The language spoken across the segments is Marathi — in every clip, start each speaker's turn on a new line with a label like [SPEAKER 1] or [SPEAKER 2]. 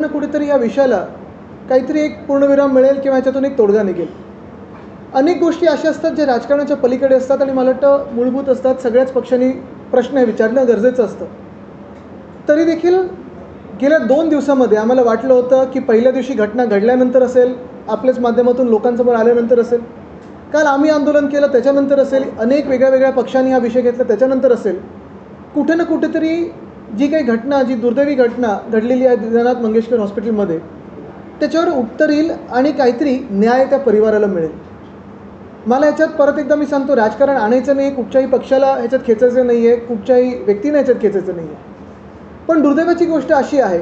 [SPEAKER 1] कुठेतरी या विषयाला काहीतरी एक पूर्णविराम मिळेल किंवा याच्यातून एक तोडगा निघेल. अनेक गोष्टी अशा असतात ज्या राजकारणाच्या पलीकडे असतात आणि मला वाटतं मूलभूत असतात. सगळ्याच पक्षांनी प्रश्न हे विचारणं गरजेचं असतं. तरी देखील गेल्या 2 दिवसामध्ये आम्हाला वाटलं होतं की पहिल्या दिवशी घटना घडल्यानंतर असेल, आपल्याच माध्यमातून लोकांसमोर आल्यानंतर असेल, काल आम्ही आंदोलन केलं त्याच्यानंतर असेल, अनेक वेगळ्या पक्षांनी हा विषय घेतला त्याच्यानंतर असेल, कुठे ना कुठेतरी जी काही घटना, जी दुर्दैवी घटना घडलेली आहे दीनानाथ मंगेशकर हॉस्पिटलमध्ये, त्याच्यावर उत्तर येईल आणि काहीतरी न्याय त्या परिवाराला मिळेल. मला ह्याच्यात परत एकदा मी सांगतो, राजकारण आणायचं नाही, कुठच्याही पक्षाला ह्याच्यात खेचायचं नाही आहे, कुठच्याही व्यक्तीने ह्याच्यात खेचायचं नाही आहे. पण दुर्दैवाची गोष्ट अशी आहे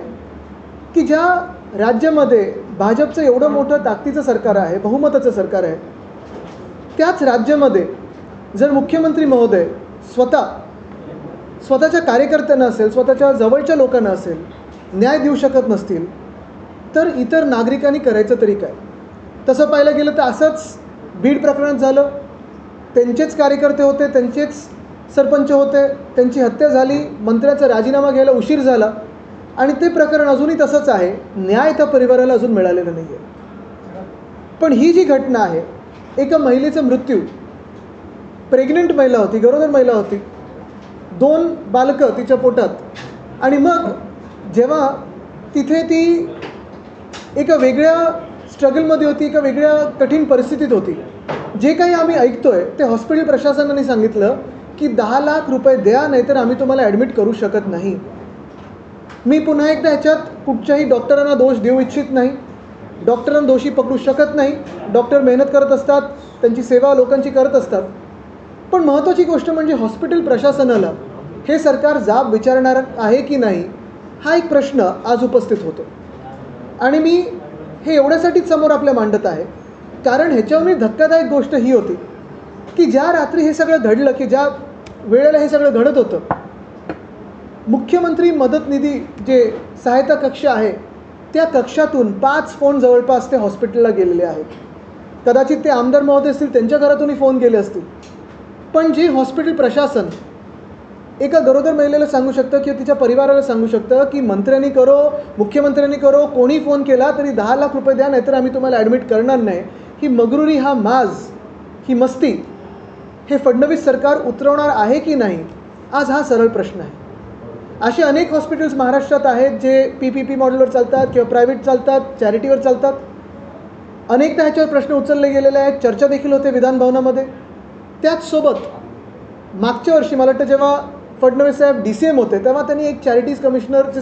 [SPEAKER 1] की ज्या राज्यामध्ये भाजपचं एवढं मोठं ताकदीचं सरकार आहे, बहुमताचं सरकार आहे, त्याच राज्यामध्ये जर मुख्यमंत्री महोदय स्वतःच्या कार्यकर्त्यांना असेल, स्वतःच्या जवळच्या लोकांना असेल न्याय देऊ शकत नसतील, तर इतर नागरिकांनी करायचं तरी काय? तसं पाहायला गेलं तर असंच बीड प्रकरणात झालं. त्यांचेच कार्यकर्ते होते, त्यांचेच सरपंच होते, त्यांची हत्या झाली, मंत्र्याचा राजीनामा घ्यायला उशीर झाला आणि ते प्रकरण अजूनही तसंच आहे. न्याय त्या परिवाराला अजून मिळालेला नाही आहे. पण ही जी घटना आहे, एका महिलेचा मृत्यू, प्रेग्नंट महिला होती, गरोदर महिला होती, 2 बालकं तिच्या पोटात, आणि मग जेव्हा तिथे ती एका वेगळ्या स्ट्रगलमध्ये होती, एका वेगळ्या कठीण परिस्थितीत होती. जे काही आम्ही ऐकतोय ते हॉस्पिटल प्रशासनाने सांगितलं की 10 लाख रुपये द्या, नाहीतर आम्ही तुम्हाला ॲडमिट करू शकत नाही. मी पुन्हा एकदा ह्याच्यात कुठच्याही डॉक्टरांना दोष देऊ इच्छित नाही. डॉक्टरांना दोषी पकडू शकत नाही. डॉक्टर मेहनत करत असतात, त्यांची सेवा लोकांची करत असतात. पण महत्त्वाची गोष्ट म्हणजे हॉस्पिटल प्रशासनाला हे सरकार जाब विचारणार आहे की नाही, हा एक प्रश्न आज उपस्थित होतो. आणि मी हे एवढ्यासाठीच समोर आपल्या मांडत आहे कारण ह्याच्यावर धक्कादायक गोष्ट ही होती की ज्या रात्री हे सगळं घडलं, की ज्या वेळेला हे सगळं घडत होतं, मुख्यमंत्री मदत निधी जे सहायता कक्ष आहे त्या कक्षातून 5 फोन जवळपास ते हॉस्पिटलला गेलेले आहेत. कदाचित ते आमदार महोदय असतील, त्यांच्या घरातूनही फोन गेले असतील. पण जे हॉस्पिटल प्रशासन एका गरोदर महिलेला सांगू शकतं किंवा तिच्या परिवाराला सांगू शकतं की मंत्र्यांनी करो, मुख्यमंत्र्यांनी करो, कोणी फोन केला तरी 10 लाख रुपये द्या, नाहीतर आम्ही तुम्हाला ॲडमिट करणार नाही, ही मगरुरी, हा माज, ही मस्ती हे फडणवीस सरकार उतरवणार आहे की नाही, आज हा सरळ प्रश्न आहे. असे अनेक हॉस्पिटल्स महाराष्ट्रात आहेत जे PPP मॉडेलवर चालतात किंवा प्रायव्हेट चालतात, चॅरिटीवर चालतात. अनेकदा ह्याच्यावर प्रश्न उचलले गेलेले आहेत, चर्चा देखील होते विधानभवनामध्ये. त्याचसोबत मागच्या वर्षी मला वाटतं जेव्हा फडणवीस साहेब DCM होते तेव्हा त्यांनी एक चॅरिटीज कमिशनरचे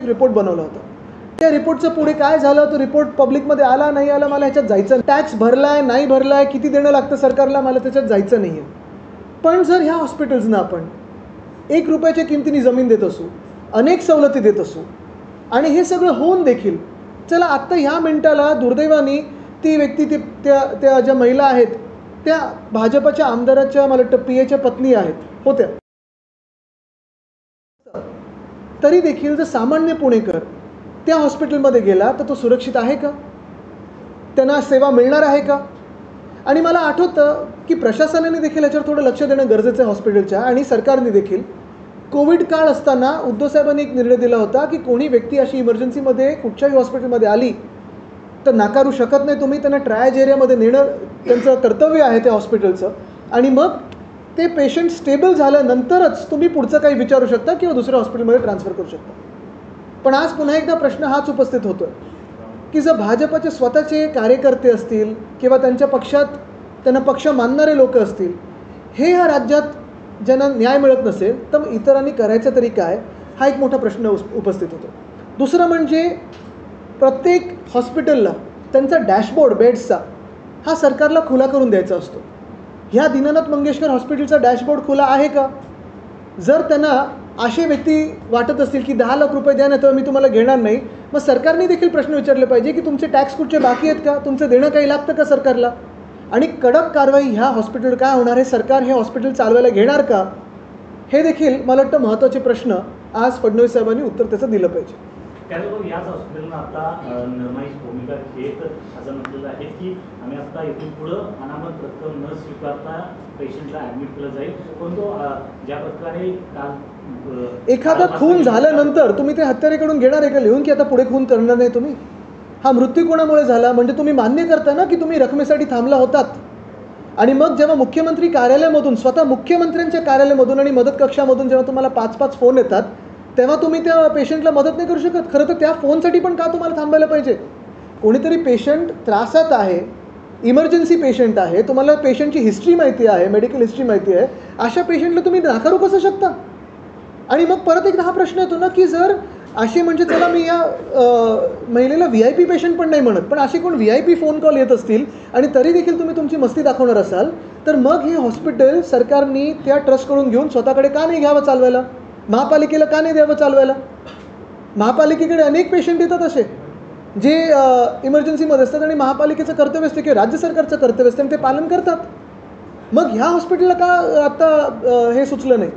[SPEAKER 1] रिपोर्ट बनवला होता. त्या रिपोर्टचं पुढे काय झालं, तो रिपोर्ट पब्लिकमध्ये आला नाही आला, मला ह्याच्यात जायचं नाही. टॅक्स भरलाय नाही भरलाय, किती देणं लागतं सरकारला, मला त्याच्यात जायचं नाही आहे. पण जर ह्या हॉस्पिटल्सना आपण 1 रुपयाच्या किमतीने जमीन देत असू, अनेक सवलती देत असू, आणि हे सगळं होऊन देखील चला आत्ता ह्या मिनिटाला दुर्दैवाने ती व्यक्ती, त्या ज्या महिला आहेत त्या भाजपच्या आमदाराच्या मला वाटतं PAच्या पत्नी होत्या. तरी देखील जर सामान्य पुणेकर त्या हॉस्पिटलमध्ये गेला तर तो सुरक्षित आहे का? त्यांना सेवा मिळणार आहे का? आणि मला आठवतं की प्रशासनाने देखील याच्यावर थोडं लक्ष देणं गरजेचं आहे हॉस्पिटलच्या, आणि सरकारने देखील. कोविड काळ असताना उद्धव साहेबांनी एक निर्णय दिला होता की कोणी व्यक्ती अशी इमर्जन्सीमध्ये कुठच्याही हॉस्पिटलमध्ये आली तर नाकारू शकत नाही तुम्ही, त्यांना ट्रायज एरियामध्ये नेणं त्यांचं कर्तव्य आहे त्या हॉस्पिटलचं, आणि मग ते पेशंट स्टेबल झाल्यानंतरच तुम्ही पुढचं काही विचारू शकता किंवा दुसऱ्या हॉस्पिटलमध्ये ट्रान्सफर करू शकता. पण आज पुन्हा एकदा प्रश्न हाच उपस्थित होतो की जर भाजपचे स्वतःचे कार्यकर्ते असतील किंवा त्यांच्या पक्षात त्यांना पक्ष मानणारे लोक असतील, हे ह्या राज्यात ज्यांना न्याय मिळत नसेल तर इतरांनी करायचं तरी काय, हा एक मोठा प्रश्न उपस्थित होतो. दुसरं म्हणजे प्रत्येक हॉस्पिटलला त्यांचा डॅशबोर्ड बेड्सचा हा सरकारला खुला करून द्यायचा असतो. ह्या दीनानाथ मंगेशकर हॉस्पिटलचा डॅशबोर्ड खुला आहे का? जर त्यांना असे व्यक्ती वाटत असतील की 10 लाख रुपये द्या नाही तर मी तुम्हाला घेणार नाही, मग सरकारने देखील प्रश्न विचारले पाहिजे की तुमचे टॅक्स कुठचे बाकी आहेत का, तुमचं देणं काही लागतं का सरकारला, आणि कडक कारवाई ह्या हॉस्पिटल काय होणार आहे, सरकार हे हॉस्पिटल चालवायला घेणार का, हे देखील मला वाटतं महत्त्वाचे प्रश्न आज फडणवीस साहेबांनी उत्तर त्याचं दिलं पाहिजे.
[SPEAKER 2] त्याचबरोबर याच हॉस्पिटलनं आता निर्णायक भूमिका घेत असं म्हटलेलं आहे की आम्ही आता इथून पुढं अनामत रक्कम न स्वीकारता पेशंटला ॲडमिट केलं जाईल. परंतु ज्या प्रकारे काल
[SPEAKER 1] एखादा खून झाल्यानंतर तुम्ही ते हत्यारेकडून घेणार आहे का लिहून की आता पुढे खून करणार नाही तुम्ही? हा मृत्यू कोणामुळे झाला म्हणजे तुम्ही मान्य करता ना की तुम्ही रकमेसाठी थांबला होतात. आणि मग जेव्हा मुख्यमंत्री कार्यालयामधून स्वतः मुख्यमंत्र्यांच्या कार्यालयामधून आणि मदत कक्षामधून जेव्हा तुम्हाला 5-5 फोन येतात तेव्हा तुम्ही त्या पेशंटला मदत नाही करू शकत. खरं तर त्या फोनसाठी पण का तुम्हाला थांबायला पाहिजे? कोणीतरी पेशंट त्रासात आहे, इमर्जन्सी पेशंट आहे, तुम्हाला पेशंटची हिस्ट्री माहिती आहे, मेडिकल हिस्ट्री माहिती आहे, अशा पेशंटला तुम्ही नाकारू कसं शकता? आणि मग परत एकदा हा प्रश्न येतो ना की जर असे म्हणजे चला मी या महिलेला VIP पेशंट पण नाही म्हणत, पण असे कोण VIP फोन कॉल येत असतील आणि तरी देखील तुम्ही तुमची मस्ती दाखवणार असाल तर मग हे हॉस्पिटल सरकारने त्या ट्रस्टकडून घेऊन स्वतःकडे का नाही घ्यावं चालवायला? महापालिकेला का नाही द्यावं चालवायला? महापालिकेकडे अनेक पेशंट येतात असे जे इमर्जन्सीमध्ये असतात आणि महापालिकेचं कर्तव्य असतं किंवा राज्य सरकारचं कर्तव्य असतं आणि ते पालन करतात. मग ह्या हॉस्पिटलला का आता हे सुचलं नाही?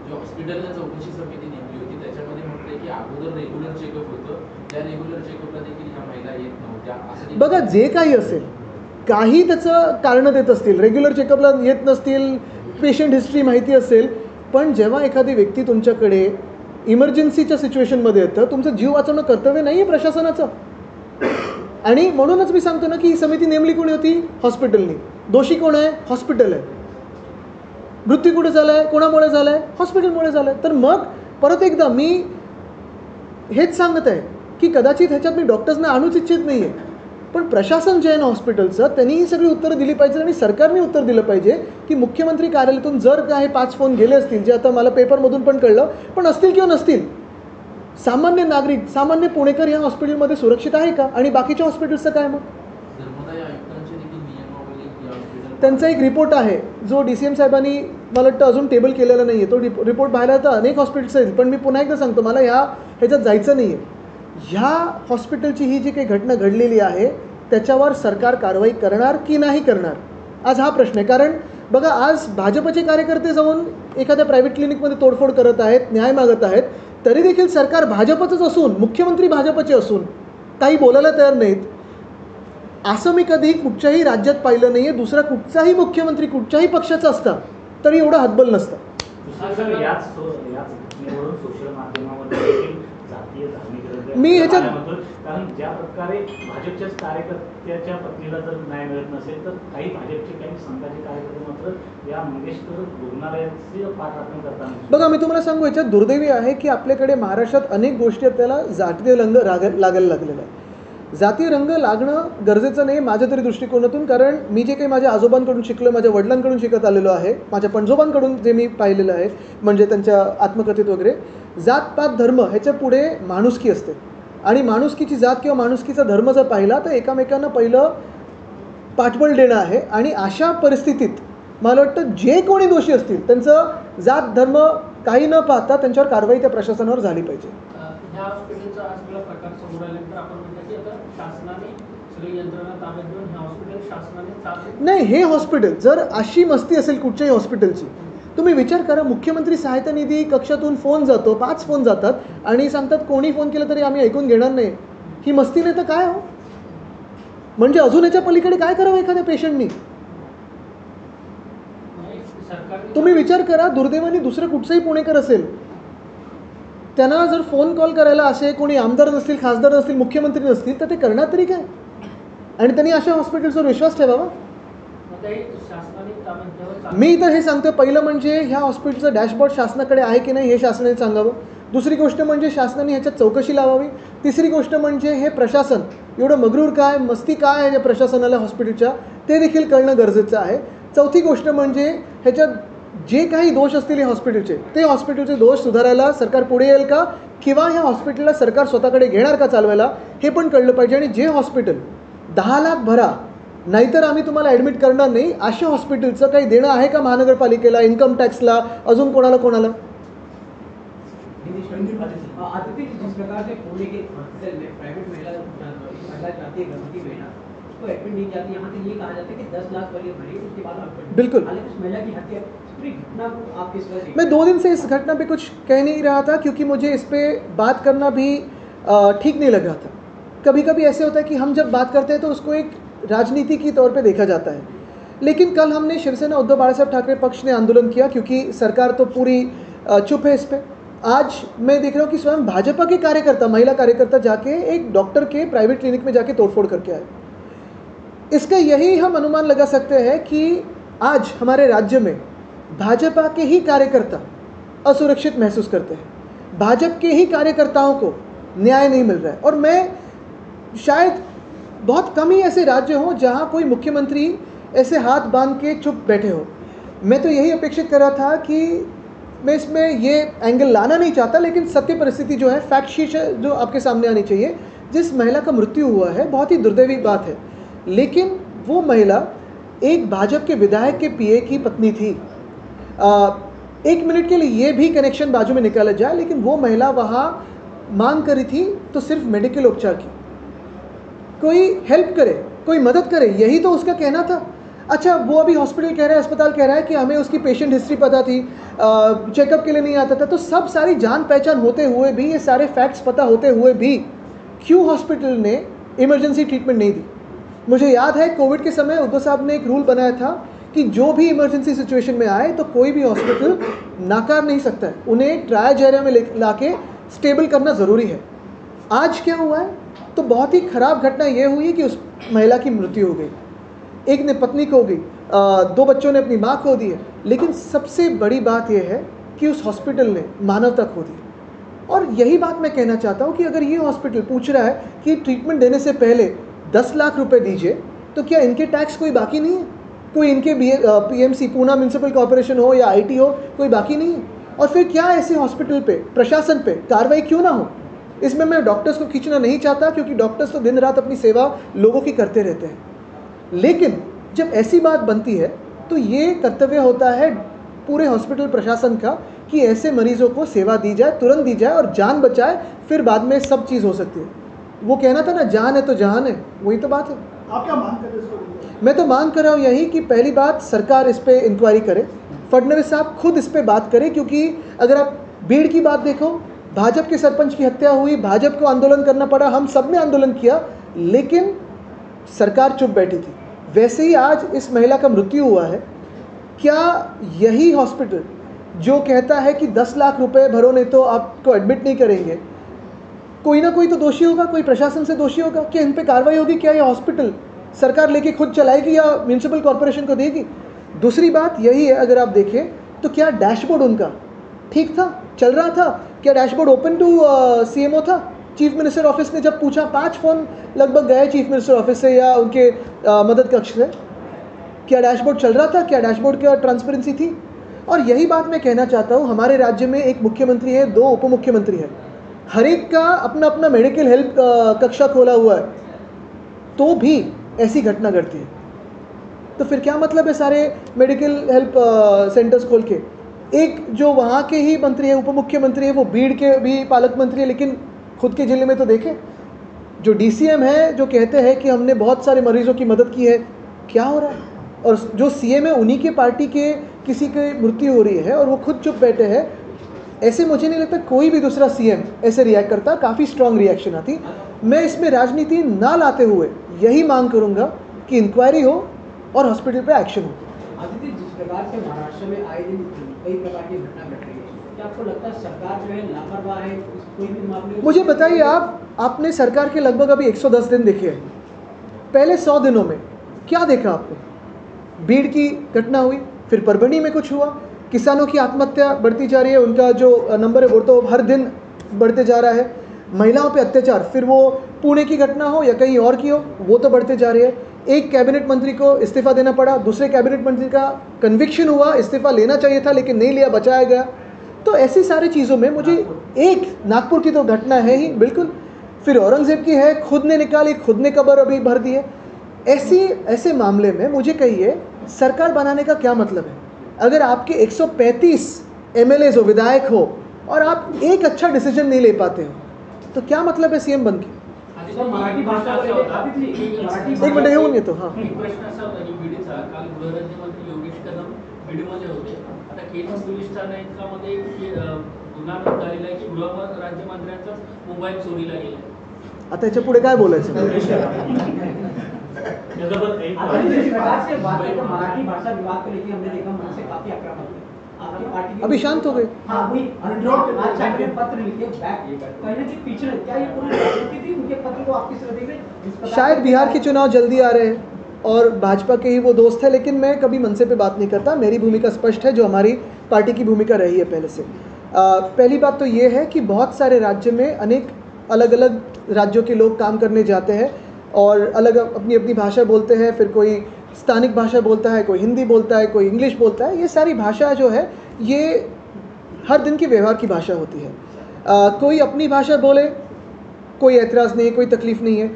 [SPEAKER 3] हॉस्पिटलला चौकशी समिती नेमली होती त्याच्यामध्ये म्हटलंय की अगोदर रेग्युलर चेकअप होतं, त्या रेग्युलर चेकअपला देखील ह्या महिला येत नव्हत्या.
[SPEAKER 1] बघा जे काही असेल काही त्याचं कारणं देत असतील, रेग्युलर चेकअपला येत नसतील, पेशंट हिस्ट्री माहिती असेल, पण जेव्हा एखादी व्यक्ती तुमच्याकडे इमर्जन्सीच्या सिच्युएशनमध्ये येतं तुमचं जीव वाचवणं कर्तव्य नाही आहे प्रशासनाचं. आणि म्हणूनच मी सांगतो ना की ही समिती नेमली कोणी होती? हॉस्पिटलनी. दोषी कोण आहे? हॉस्पिटल आहे. मृत्यू कुठे झाला आहे? कोणामुळे झाला आहे? हॉस्पिटलमुळे झाला आहे. तर मग परत एकदा मी हेच सांगत आहे की कदाचित ह्याच्यात मी डॉक्टर्सना आणूच इच्छित नाही आहे, पण प्रशासन जे आहे ना हॉस्पिटलचं त्यांनी ही सगळी उत्तरं दिली पाहिजे आणि सरकारने उत्तर दिलं पाहिजे की मुख्यमंत्री कार्यालयातून जर काही 5 फोन गेले असतील जे आता मला पेपरमधून पण कळलं, पण असतील किंवा नसतील, सामान्य नागरिक सामान्य पुणेकर या हॉस्पिटलमध्ये सुरक्षित आहे का? आणि बाकीच्या हॉस्पिटल्सचं काय? मग त्यांचा एक रिपोर्ट आहे जो DCM साहेबांनी मला वाटतं अजून टेबल केलेला नाही आहे. तो रिपोर्ट पाहायला तर अनेक हॉस्पिटल्स आहेत, पण मी पुन्हा एकदा सांगतो मला ह्याच्यात जायचं नाही आहे. ह्या हॉस्पिटलची ही जी काही घटना घडलेली आहे त्याच्यावर सरकार कारवाई करणार की नाही करणार आज हा प्रश्न आहे. कारण बघा आज भाजपचे कार्यकर्ते जाऊन एखाद्या प्रायव्हेट क्लिनिकमध्ये तोडफोड करत आहेत, न्याय मागत आहेत, तरी देखील सरकार भाजपचंच असून मुख्यमंत्री भाजपचे असून काही बोलायला तयार नाहीत. असं मी कधी कुठच्याही राज्यात पाहिलं नाही आहे. दुसरा कुठचाही मुख्यमंत्री कुठच्याही पक्षाचा असता तरी एवढं हातबल नसतं.
[SPEAKER 2] सोशल माध्यमावर
[SPEAKER 1] मी ह्याच्यात
[SPEAKER 2] कारण ज्या प्रकारे भाजपच्याच कार्यकर्त्याच्या पत्नीला जर न्याय मिळत नसेल तर काही भाजपचे काही संघाचे कार्यकर्ते मात्र या मंगेशकर रुग्णालयाची पाठराखण करताना
[SPEAKER 1] बघा मी तुम्हाला सांगू याच्यात दुर्दैवी आहे की आपल्याकडे महाराष्ट्रात अनेक गोष्टी आहेत त्याला जातीय रंग लागायला लागलेला आहे. जातीय रंग लागणं गरजेचं नाही माझ्या तरी दृष्टिकोनातून, कारण मी जे काही माझ्या आजोबांकडून शिकलो, माझ्या वडिलांकडून शिकत आलेलो आहे, माझ्या पणजोबांकडून जे मी पाहिलेलं आहे म्हणजे त्यांच्या आत्मकथित वगैरे, जात पात धर्म ह्याच्या पुढे माणुसकी असते. आणि माणुसकीची जात किंवा माणुसकीचा धर्म जर पाहिला तर एकमेकांना पहिलं पाठबळ देणं आहे. आणि अशा परिस्थितीत मला वाटतं जे कोणी दोषी असतील त्यांचं जात धर्म काही न पाहता त्यांच्यावर कारवाई त्या प्रशासनावर झाली पाहिजे.
[SPEAKER 4] ह्या हॉस्पिटलचा आज मला प्रकार समोर आल्यानंतर आपण म्हणतो की आता शासनाने सगळी यंत्रणा ताब्यात घेऊन ह्या हॉस्पिटल शासनाने
[SPEAKER 1] नाही, हे हॉस्पिटल जर अशी मस्ती असेल कुठच्याही हॉस्पिटलची, तुम्ही विचार करा मुख्यमंत्री सहायता निधी कक्षातून फोन जातो, 5 फोन जातात आणि सांगतात कोणी फोन केला तरी आम्ही ऐकून घेणार नाही. ही मस्ती नाही तर काय हो? म्हणजे अजून याच्या पलीकडे काय करावं एखाद्या पेशंटनी? तुम्ही विचार करा दुर्दैवाने दुसरं कुठचंही पुणेकर असेल त्यांना जर फोन कॉल करायला असे कोणी आमदार नसतील, खासदार नसतील, मुख्यमंत्री नसतील तर ते करणार तरी काय? आणि त्यांनी अशा हॉस्पिटल्सवर विश्वास ठेवावा. मी तर हे सांगतो पहिलं म्हणजे ह्या हॉस्पिटलचं डॅशबोर्ड शासनाकडे आहे की नाही हे शासनाने सांगावं. दुसरी गोष्ट म्हणजे शासनाने ह्याच्यात चौकशी लावावी. तिसरी गोष्ट म्हणजे हे प्रशासन एवढं मगरूर काय, मस्ती काय आहे या प्रशासनाला हॉस्पिटलच्या ते देखील कळणं गरजेचं आहे. चौथी गोष्ट म्हणजे ह्याच्यात जे काही दोष असतील हॉस्पिटलचे ते हॉस्पिटलचे दोष सुधारायला सरकार पुढे येईल का किंवा ह्या हॉस्पिटलला सरकार स्वतःकडे घेणार का चालवायला हे पण कळलं पाहिजे. आणि जे हॉस्पिटल 10 लाख भरा नाहीतर आम्ही तुम्हाला ॲडमिट करणार नाही अशा हॉस्पिटलचं काही देणं आहे का महानगरपालिकेला, इन्कम टॅक्सला, अजून कोणाला कोणाला?
[SPEAKER 5] जिस प्रकार से पुणे के हॉस्पिटल में प्राइवेट महिला जाती है गर्भवती महिला उसको एडमिट नहीं जाती, यहाँ से ये कहा जाता है कि 10 लाख वाली भरी उसके बाद आप
[SPEAKER 1] बिल्कुल
[SPEAKER 5] हालांकि उस महिला की हत्या पूरी घटना को आप किस तरह?
[SPEAKER 1] मैं 2 दिन से इस घटना पे कुछ कह नहीं रहा था क्योंकि मुझे इस पर बात करना भी ठीक नहीं लग रहा था। कभी कभी ऐसे होता है कि हम जब बात करते हैं तो उसको एक राजनीति की तौर पे देखा जाता है, लेकिन कल हमने शिवसेना उद्धव बाळासाहेब ठाकरे पक्ष ने आंदोलन किया क्योंकि सरकार तो पूरी चुप है इस पर। आज मैं देख रहा हूँ कि स्वयं भाजपा के कार्यकर्ता, महिला कार्यकर्ता जाके एक डॉक्टर के प्राइवेट क्लिनिक में जाके तोड़फोड़ करके आए। इसका यही हम अनुमान लगा सकते हैं कि आज हमारे राज्य में भाजपा के ही कार्यकर्ता असुरक्षित महसूस करते हैं, भाजपा के ही कार्यकर्ताओं को न्याय नहीं मिल रहा है। और मैं शायद बहुत कम ही ऐसे राज्य हों जहां कोई मुख्यमंत्री ऐसे हाथ बांध के चुप बैठे हो। मैं तो यही अपेक्षित कर रहा था कि मैं इसमें ये एंगल लाना नहीं चाहता, लेकिन सत्य परिस्थिति जो है, फैक्ट शीट जो आपके सामने आनी चाहिए। जिस महिला का मृत्यु हुआ है बहुत ही दुर्दैवी बात है, लेकिन वो महिला एक भाजपा के विधायक के पीए की पत्नी थी। एक मिनट के लिए ये भी कनेक्शन बाजू में निकाला जाए, लेकिन वो महिला वहाँ मांग करी थी तो सिर्फ मेडिकल उपचार की, कोई हेल्प करे, कोई मदद करे, यही तो उसका कहना था। अच्छा, वो अभी हॉस्पिटल कह रहा है, अस्पताल कह रहा है कि हमें उसकी पेशेंट हिस्ट्री पता थी, चेकअप के लिए नहीं आता था। तो सब सारी जान पहचान होते हुए भी, ये सारे फैक्ट्स पता होते हुए भी क्यों हॉस्पिटल ने इमरजेंसी ट्रीटमेंट नहीं दी? मुझे याद है कोविड के समय उद्धव साहब ने एक रूल बनाया था कि जो भी इमरजेंसी सिचुएशन में आए तो कोई भी हॉस्पिटल नाकार नहीं सकता है, उन्हें ट्रायल एरिया में ला के स्टेबल करना ज़रूरी है। आज क्या हुआ है? तो बहुत ही ख़राब घटना ये हुई कि उस महिला की मृत्यु हो गई, एक ने पत्नी खो गई, 2 बच्चों ने अपनी माँ खो दी है। लेकिन सबसे बड़ी बात यह है कि उस हॉस्पिटल ने मानवता खो दी। और यही बात मैं कहना चाहता हूँ कि अगर ये हॉस्पिटल पूछ रहा है कि ट्रीटमेंट देने से पहले 10 लाख रुपए दीजिए, तो क्या इनके टैक्स कोई बाकी नहीं है? कोई इनके PMC, पूना म्यूनसिपल कॉर्पोरेशन हो या IT हो, कोई बाकी नहीं है? और फिर क्या ऐसे हॉस्पिटल पे, प्रशासन पे कार्रवाई क्यों ना हो? इसमें मैं डॉक्टर्स को खींचना नहीं चाहता, क्योंकि डॉक्टर्स तो दिन रात अपनी सेवा लोगों की करते रहते हैं। लेकिन जब ऐसी बात बनती है तो ये कर्तव्य होता है पूरे हॉस्पिटल प्रशासन का कि ऐसे मरीजों को सेवा दी जाए, तुरंत दी जाए और जान बचाए, फिर बाद में सब चीज़ हो सकती है। वो कहना था ना, जान है तो जहान है, वही तो बात है।
[SPEAKER 6] आप क्या मांग कर रहे हैं?
[SPEAKER 1] मैं तो मांग कर रहा हूँ यही कि पहली बात सरकार इस पर इंक्वायरी करे, फडणवीस साहब खुद इस पर बात करें। क्योंकि अगर आप भीड़ की बात देखो, भाजपा के सरपंच की हत्या हुई, भाजपा को आंदोलन करना पड़ा, हम सब ने आंदोलन किया, लेकिन सरकार चुप बैठी थी। वैसे ही आज इस महिला का मृत्यु हुआ है। क्या यही हॉस्पिटल जो कहता है कि 10 लाख रुपए भरो नहीं तो आपको एडमिट नहीं करेंगे, कोई ना कोई तो दोषी होगा, कोई प्रशासन से दोषी होगा? क्या इन पे कार्रवाई होगी? क्या ये हॉस्पिटल सरकार लेके खुद चलाएगी या म्यूनसिपल कॉर्पोरेशन को देगी? दूसरी बात यही है, अगर आप देखें तो क्या डैशबोर्ड उनका ठीक था, चल रहा था? क्या डैशबोर्ड ओपन टू CMO था? चीफ मिनिस्टर ऑफिस ने जब पूछा, 5 फ़ोन लगभग गए चीफ मिनिस्टर ऑफिस से या उनके मदद कक्ष से। क्या डैशबोर्ड चल रहा था? क्या डैशबोर्ड का ट्रांसपेरेंसी थी? और यही बात मैं कहना चाहता हूँ, हमारे राज्य में एक मुख्यमंत्री है, 2 उप मुख्यमंत्री है, हर एक का अपना अपना मेडिकल हेल्प कक्षा खोला हुआ है, तो भी ऐसी घटना घटती है। तो फिर क्या मतलब है सारे मेडिकल हेल्प सेंटर्स खोल के? एक जो वहाँ के ही मंत्री है, उप मुख्यमंत्री है, वो बीड़ के भी पालक मंत्री है, लेकिन खुद के जिले में तो देखें, जो DCM है जो कहते हैं कि हमने बहुत सारे मरीजों की मदद की है, क्या हो रहा है? और जो CM है उन्हीं के पार्टी के किसी की मृत्यु हो रही है और वो खुद चुप बैठे हैं। ऐसे मुझे नहीं लगता कोई भी दूसरा CM ऐसे रिएक्ट करता, काफ़ी स्ट्रॉन्ग रिएक्शन आती। मैं इसमें राजनीति ना लाते हुए यही मांग करूँगा कि इंक्वायरी हो और हॉस्पिटल पे एक्शन हो।
[SPEAKER 5] आदित्य, जिस प्रकार से महाराष्ट्र में आए दिन कई प्रकार की घटना घट रही है, क्या आपको लगता है सरकार जो है लापरवाह है कोई भी मामले?
[SPEAKER 1] मुझे बताइए, आपने सरकार के लगभग अभी 110 दिन देखे हैं, पहले 100 दिनों में क्या देखा आपने? भीड़ की घटना हुई, फिर परभणी में कुछ हुआ, किसानों की आत्महत्या बढ़ती जा रही है, उनका जो नंबर है वो तो हर दिन बढ़ते जा रहा है, महिलाओं पे अत्याचार, फिर वो पुणे की घटना हो या कहीं और की हो, वो तो बढ़ते जा रही है। एक कैबिनेट मंत्री को इस्तीफा देना पड़ा, दूसरे कैबिनेट मंत्री का कन्विक्शन हुआ, इस्तीफा लेना चाहिए था लेकिन नहीं लिया, बचाया गया। तो ऐसी सारी चीज़ों में मुझे एक नागपुर की तो घटना है ही बिल्कुल, फिर औरंगजेब की है, खुद ने निकाली, खुद ने कब्र अभी भर दी है। ऐसे मामले में मुझे कहिए सरकार बनाने का क्या मतलब है? अगर आपके 135 MLAs हो, विधायक हो, और आप एक अच्छा डिसीजन नहीं ले पाते हो, तो क्या मतलब है CM बन के?
[SPEAKER 4] मराठी भाषा
[SPEAKER 1] एक मिनिट येऊन येतो. हां,
[SPEAKER 4] एक प्रश्न असा होता की बीडचा काल गृहराज्यमंत्री योगेश कदम बीडमध्ये होते. आता केज पोलीस ठाण्यामध्ये गुन्हा नोंद झालेला आहे की गृहराज्यमंत्र्यांचाच मोबाईल चोरीला गेला.
[SPEAKER 1] आता याच्या पुढे काय बोलायचं?
[SPEAKER 2] त्याच्याबद्दल एक
[SPEAKER 5] आज जिस प्रकार से बात करते मराठी भाषा विवाद को लेकर हमने देखा मन से काफी आक्रामक है. आपकी पार्टी के
[SPEAKER 1] अभी शांत हो गए.
[SPEAKER 5] हाँ वही आज चाहे पत्र लिखे बैक कहीं ना कहीं पिछड़े क्या ये पूरी राजनीति थी उनके पत्र को आप किस तरह देख रहे हैं?
[SPEAKER 1] शायद बिहार के चुनाव जल्दी आ रहे हैं और भाजपा के ही वो दोस्त है, लेकिन मैं कभी मनसे पे बात नहीं करता. मेरी भूमिका स्पष्ट है, जो हमारी पार्टी की भूमिका रही है पहले से. पहली बात तो ये है कि बहुत सारे राज्य में अनेक अलग अलग राज्यों के लोग काम करने जाते हैं और अलग अपनी अपनी भाषा बोलते हैं. फिर कोई स्थानिक भाषा बोलता है, कोई हिंदी बोलता है, कोई इंग्लिश बोलता है. ये सारी भाषा जो है ये हर दिन के व्यवहार की भाषा होती है. कोई अपनी भाषा बोले, कोई एतराज़ नहीं है, कोई तकलीफ़ नहीं है.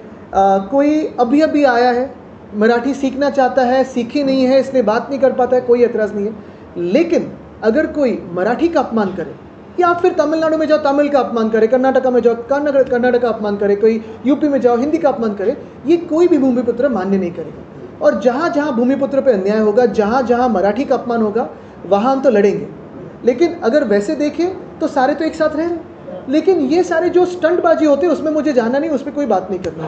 [SPEAKER 1] कोई अभी अभी आया है, मराठी सीखना चाहता है, सीखी नहीं है, इसलिए बात नहीं कर पाता है, कोई एतराज़ नहीं है. लेकिन अगर कोई मराठी का अपमान करे या फिर तमिलनाडु में जाओ तमिल का अपमान करे, कर्नाटका में जाओ कन्नड़ का अपमान करे, कोई यूपी में जाओ हिंदी का अपमान करे, ये कोई भी भूमिपुत्र मान्य नहीं करेगा. और जहाँ जहाँ भूमिपुत्र पे अन्याय होगा, जहाँ जहाँ मराठी का अपमान होगा, वहाँ हम तो लड़ेंगे. लेकिन अगर वैसे देखें तो सारे तो एक साथ रह रहे हैं. लेकिन ये सारे जो स्टंटबाजी होते हैं उसमें मुझे जाना नहीं, उस पर कोई बात नाही करणार.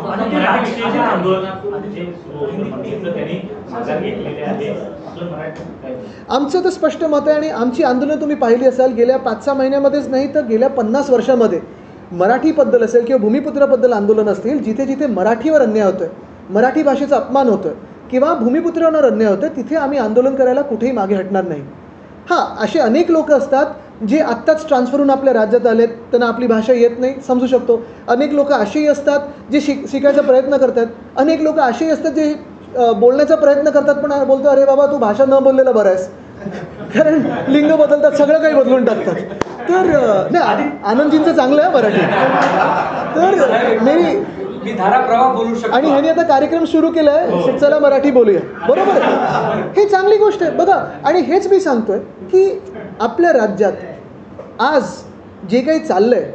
[SPEAKER 1] आमचं तर स्पष्ट मत आहे आणि आमची आंदोलन तुम्ही पाहिली असाल गेल्या 5-6 महिन्यामध्येच नाही तर गेल्या 50 वर्षामध्ये मराठीबद्दल असेल किंवा भूमिपुत्राबद्दल आंदोलन असतील, जिथे जिथे मराठीवर अन्याय होतोय, मराठी भाषेचा अपमान होतोय किंवा भूमिपुत्रांवर अन्याय होतोय, तिथे आम्ही आंदोलन करायला कुठेही मागे हटणार नाही. हां, असे अनेक लोक असतात जे आत्ताच ट्रान्सफर होऊन आपल्या राज्यात आलेत, त्यांना आपली भाषा येत नाही, समजू शकतो. अनेक लोक असेही असतात जे शिकायचा प्रयत्न करतात. अनेक लोक असेही असतात जे बोलण्याचा प्रयत्न करतात पण बोलतो अरे बाबा तू भाषा न बोललेलं बरं आहेस, कारण लिंग बदलतात, सगळं काही बदलून टाकतात. तर नाही, आनंदजींचं चांगलं आहे मराठी. तर
[SPEAKER 6] मी धारा प्रवाह बोलू शकतो
[SPEAKER 1] आणि ह्याने आता कार्यक्रम सुरू केला आहे, चला मराठी बोलूया, बरोबर आहे, हे चांगली गोष्ट आहे बघा. आणि हेच मी सांगतोय की आपल्या राज्यात आज जे काही चाललं आहे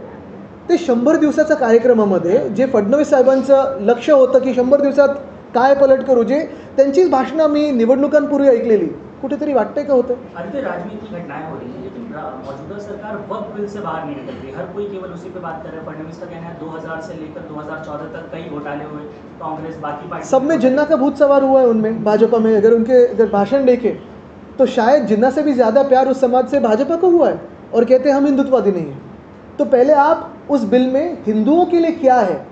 [SPEAKER 1] ते 100 दिवसाच्या कार्यक्रमामध्ये जे फडणवीस साहेबांचं लक्ष होतं की 100 दिवसात काय पलट करू, जे त्यांचीच भाषणं मी निवडणुकांपूर्वी ऐकलेली, कुठेतरी वाटतंय का होतं?
[SPEAKER 7] अंतर राजनीतिक घटनाएं हो रही है, लेकिन मौजूदा सरकार वक्फ बिल से बाहर नहीं निकल रही. हर कोई केवल उसी पे बात कर रहा है. फडणवीस का कहना है 2000 से लेकर 2014 तक कई घोटाले हुए, कांग्रेस बाकी पार्टी
[SPEAKER 1] सब में जिन्ना का भूत सवार हुआ है उनमें, भाजपा में. अगर भाषण देखे तो शायद जिन्ना से भी ज़्यादा प्यार उस समाज से भाजपा को हुआ है और कहते हैं हम हिंदुत्ववादी नहीं हैं. तो पहले आप उस बिल में हिंदुओं के लिए क्या है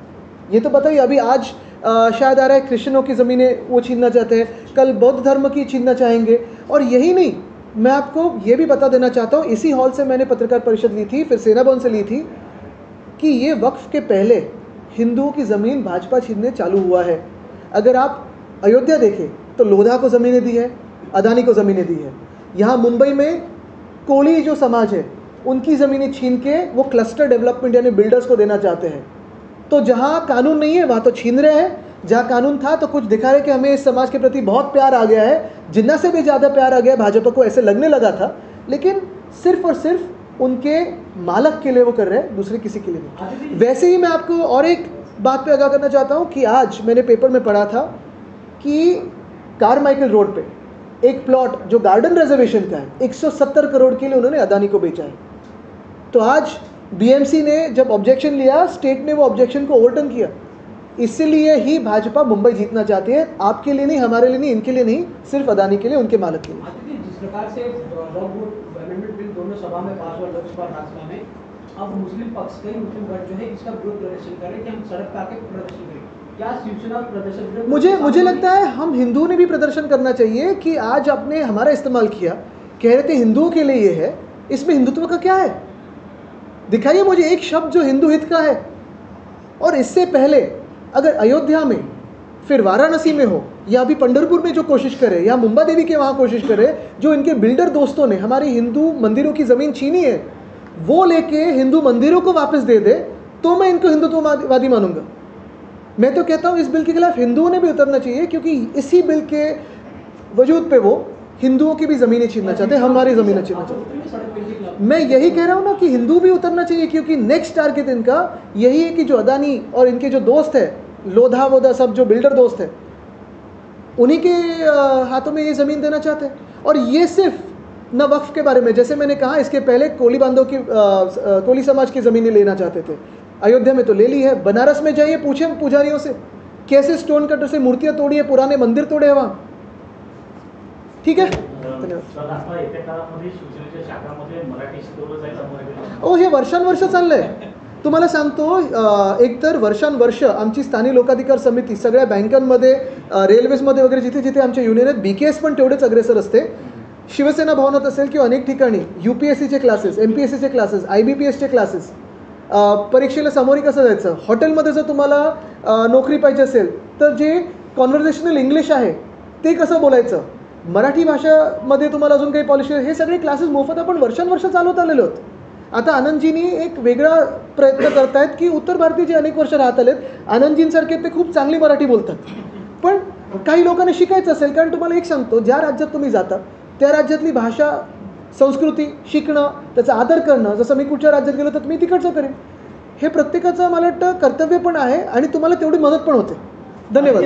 [SPEAKER 1] ये तो बताइए. अभी आज शायद आ रहा है क्रिश्चियनों की ज़मीनें वो छीनना चाहते हैं, कल बौद्ध धर्म की छीनना चाहेंगे. और यही नहीं, मैं आपको ये भी बता देना चाहता हूँ, इसी हॉल से मैंने पत्रकार परिषद ली थी, फिर सेना भवन से ली थी, कि ये वक्फ के पहले हिंदुओं की ज़मीन भाजपा छीनने चालू हुआ है. अगर आप अयोध्या देखें तो लोधा को ज़मीनें दी है, अदानी को ज़मीनें दी है. यहाँ मुंबई में कोली जो समाज है उनकी ज़मीनें छीन के वो क्लस्टर डेवलपमेंट यानी बिल्डर्स को देना चाहते हैं. तो जहाँ कानून नहीं है वहाँ तो छीन रहे हैं, जहाँ कानून था तो कुछ दिखा रहे कि हमें इस समाज के प्रति बहुत प्यार आ गया है, जिन्ना से भी ज़्यादा प्यार आ गया भाजपा को, ऐसे लगने लगा था. लेकिन सिर्फ और सिर्फ उनके मालक के लिए वो कर रहे हैं, दूसरे किसी के लिए नहीं. वैसे ही मैं आपको और एक बात पे आगाह करना चाहता हूँ कि आज मैंने पेपर में पढ़ा था कि कारमाइकल रोड पे एक प्लॉट जो गार्डन रिजर्वेशन का है 170 करोड़ के लिए उन्होंने अदानी को बेचा है. तो आज बीएमसी ने जब ऑब्जेक्शन लिया, स्टेट ने वो ऑब्जेक्शन को ओवरटर्न किया. इसलिए ही भाजपा मुंबई जीतना चाहती है, आपके लिए नहीं, हमारे लिए नहीं, इनके लिए नहीं, सिर्फ अदानी के लिए, उनके मालिक के लिए.
[SPEAKER 5] जिस प्रकार से अमेंडमेंट बिल दोनों सभा में पास हुआ, लोकसभा और राज्यसभा में, अब मुस्लिम पक्ष कई मुस्लिम वर्ग जो है इसका विरोध प्रदर्शन कर रहे हैं कि हम सड़क पर आके प्रदर्शन करें. क्या शिवसेना प्रदर्शन?
[SPEAKER 1] मुझे लगता है हम हिंदुओं ने भी प्रदर्शन करना चाहिए कि आज आपने हमारा इस्तेमाल किया, कह रहे थे हिंदुओं के लिए ये है, इसमें हिंदुत्व का क्या है? दिखाइए मुझे एक शब्द जो हिंदू हित का है. और इससे पहले अगर अयोध्या में, फिर वाराणसी में हो, या अभी पंढरपुर में जो कोशिश करे, या मुंबा देवी के वहाँ कोशिश करे, जो इनके बिल्डर दोस्तों ने हमारी हिंदू मंदिरों की ज़मीन छीनी है, वो लेके हिंदू मंदिरों को वापस दे दे, तो मैं इनको हिंदुत्ववादी मानूंगा. मैं तो कहता हूँ इस बिल के खिलाफ हिंदुओं ने भी उतरना चाहिए, क्योंकि इसी बिल के वजूद पे वो हिंदुओं की भी ज़मीनें छीनना चाहते हैं, हमारी ज़मीनें छीनना चाहते हैं. मैं यही कह रहा हूँ ना कि हिंदू भी उतरना चाहिए, क्योंकि नेक्स्ट टारगेट इनका यही है कि जो अदानी और इनके जो दोस्त है, लोधा वोधा सब जो बिल्डर दोस्त है, उन्हीं के हाथों में ये ज़मीन देना चाहते हैं. और ये सिर्फ न वक्फ के बारे में। जैसे मैंने कहा, इसके पहले कोली बांधों की कोली समाज की ज़मीनें लेना चाहते थे, अयोध्या में तो ले ली है। बनारस में जाइए, पूछे पुजारियों से कैसे स्टोन कटर से मूर्तियाँ तोड़ी है, पुराने मंदिर तोड़े हैं वहाँ। ठीक आहे, धन्यवाद.
[SPEAKER 2] तर आता येत्या काळामध्ये शिवसेनेच्या शाखामध्ये मराठी शिकवलं जाईल असं मराठी.
[SPEAKER 1] हे वर्षानुवर्ष चाललंय. तुम्हाला सांगतो, एकतर वर्षानुवर्ष आमची स्थानिक लोकाधिकार समिती सगळ्या बँकांमध्ये, रेल्वेजमध्ये वगैरे जिथे जिथे आमच्या युनियन आहेत, BKS पण तेवढेच अग्रेसर असते. शिवसेना भवनात असेल किंवा अनेक ठिकाणी UPSCचे क्लासेस, MPSCचे क्लासेस, IBPSचे क्लासेस, परीक्षेला सामोरी कसं जायचं, हॉटेलमध्ये जर तुम्हाला नोकरी पाहिजे असेल तर जे कॉन्व्हर्सेशनल इंग्लिश आहे ते कसं बोलायचं, मराठी भाषामध्ये तुम्हाला अजून काही पॉलिसी, हे सगळे क्लासेस मोफत आपण वर्षानुवर्ष चालवत आलेलो आहोत. आता आनंदजींनी एक वेगळा प्रयत्न करतायत की उत्तर भारतीय जे अनेक वर्ष राहत आलेत, आनंदजींसारखे ते खूप चांगली मराठी बोलतात. पण काही लोकांना शिकायचं असेल, कारण तुम्हाला एक सांगतो, ज्या राज्यात तुम्ही जाता त्या राज्यातली भाषा, संस्कृती शिकणं, त्याचा आदर करणं, जसं मी कुठच्या राज्यात गेलो तर मी तिकडचं करेन, हे प्रत्येकाचं मला वाटतं कर्तव्य पण आहे आणि तुम्हाला तेवढी मदत पण होते. धन्यवाद.